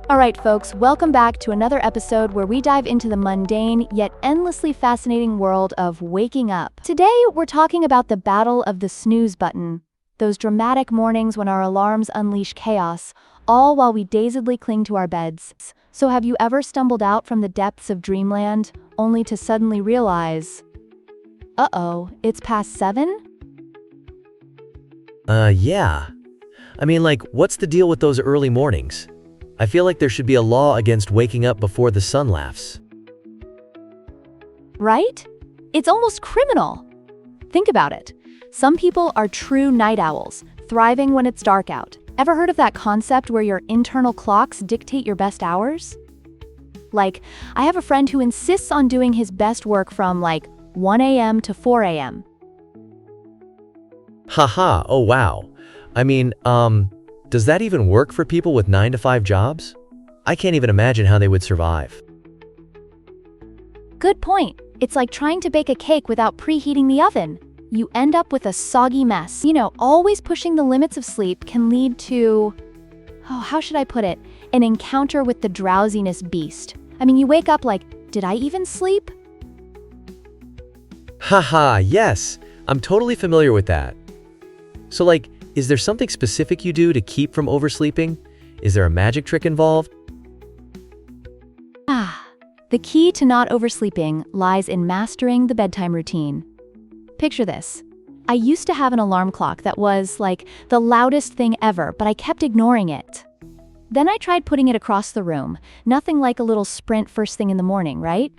Alright folks, welcome back to another episode where we dive into the mundane yet endlessly fascinating world of waking up. Today, we're talking about the battle of the snooze button. Those dramatic mornings when our alarms unleash chaos, all while we dazedly cling to our beds. So have you ever stumbled out from the depths of dreamland, only to suddenly realize, uh-oh, it's past 7? Yeah. What's the deal with those early mornings? I feel like there should be a law against waking up before the sun laughs. Right? It's almost criminal. Think about it. Some people are true night owls, thriving when it's dark out. Ever heard of that concept where your internal clocks dictate your best hours? I have a friend who insists on doing his best work from 1 a.m. to 4 a.m. Haha, oh wow. Does that even work for people with 9-to-5 jobs? I can't even imagine how they would survive. Good point. It's like trying to bake a cake without preheating the oven. You end up with a soggy mess. Always pushing the limits of sleep can lead to, how should I put it? An encounter with the Drowsiness Beast. You wake up did I even sleep? Haha, yes. I'm totally familiar with that. So is there something specific you do to keep from oversleeping? Is there a magic trick involved? The key to not oversleeping lies in mastering the bedtime routine. Picture this. I used to have an alarm clock that was the loudest thing ever, but I kept ignoring it. Then I tried putting it across the room. Nothing like a little sprint first thing in the morning, right?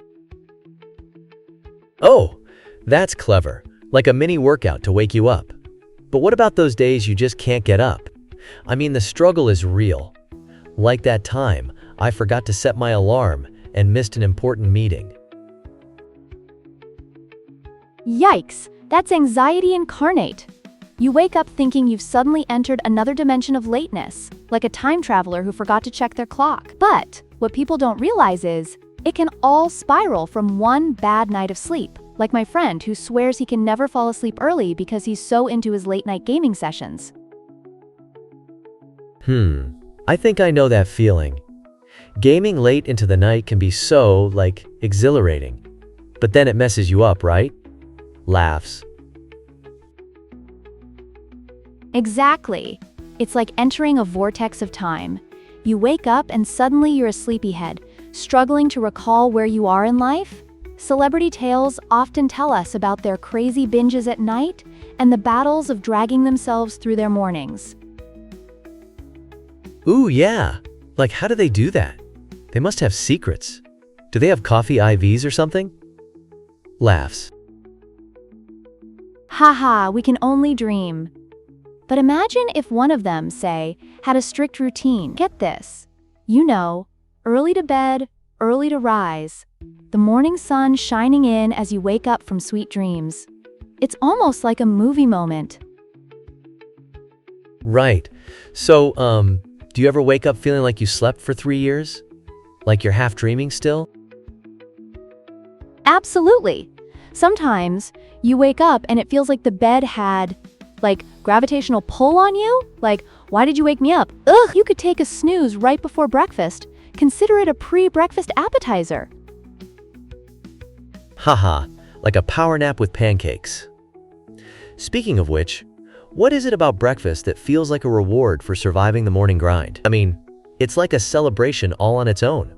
Oh, that's clever. Like a mini workout to wake you up. But what about those days you just can't get up? The struggle is real. Like that time, I forgot to set my alarm and missed an important meeting. Yikes, that's anxiety incarnate. You wake up thinking you've suddenly entered another dimension of lateness, like a time traveler who forgot to check their clock. But what people don't realize is, it can all spiral from one bad night of sleep. Like my friend who swears he can never fall asleep early because he's so into his late-night gaming sessions. I think I know that feeling. Gaming late into the night can be so, exhilarating. But then it messes you up, right? Laughs. Exactly. It's like entering a vortex of time. You wake up and suddenly you're a sleepyhead, struggling to recall where you are in life. Celebrity tales often tell us about their crazy binges at night and the battles of dragging themselves through their mornings. Ooh, yeah. How do they do that? They must have secrets. Do they have coffee IVs or something? Laughs. Haha, we can only dream. But imagine if one of them, say, had a strict routine. Get this. Early to bed, early to rise. The morning sun shining in as you wake up from sweet dreams. It's almost like a movie moment. Right. So, do you ever wake up feeling like you slept for 3 years? Like you're half dreaming still? Absolutely. Sometimes you wake up and it feels like the bed had, gravitational pull on you? Why did you wake me up? Ugh, you could take a snooze right before breakfast. Consider it a pre-breakfast appetizer. Haha, like a power nap with pancakes. Speaking of which, what is it about breakfast that feels like a reward for surviving the morning grind? It's like a celebration all on its own.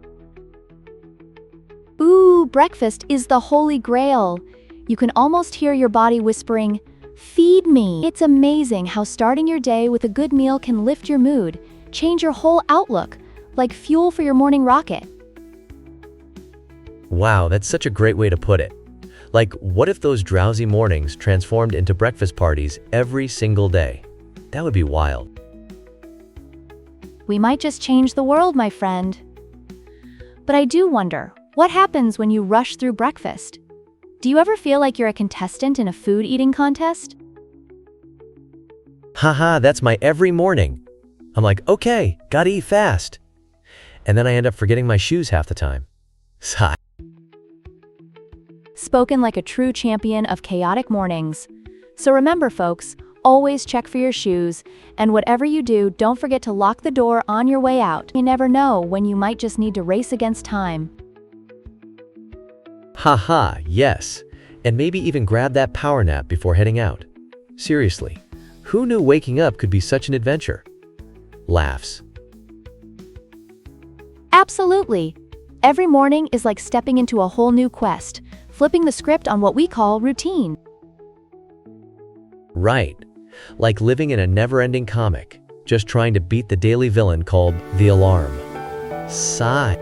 Ooh, breakfast is the holy grail. You can almost hear your body whispering, "Feed me." It's amazing how starting your day with a good meal can lift your mood, change your whole outlook, like fuel for your morning rocket. Wow, that's such a great way to put it. What if those drowsy mornings transformed into breakfast parties every single day? That would be wild. We might just change the world, my friend. But I do wonder, what happens when you rush through breakfast? Do you ever feel like you're a contestant in a food eating contest? Haha, that's my every morning. I'm like, okay, gotta eat fast. And then I end up forgetting my shoes half the time. Sigh. Spoken like a true champion of chaotic mornings. So remember, folks, Always check for your shoes, and whatever you do, don't forget to lock the door on your way out. You never know when you might just need to race against time. Haha, yes. And maybe even grab that power nap before heading out. Seriously, who knew waking up could be such an adventure? Laughs. Absolutely. Every morning is like stepping into a whole new quest, flipping the script on what we call routine. Right. Like living in a never-ending comic, just trying to beat the daily villain called the alarm. Sigh.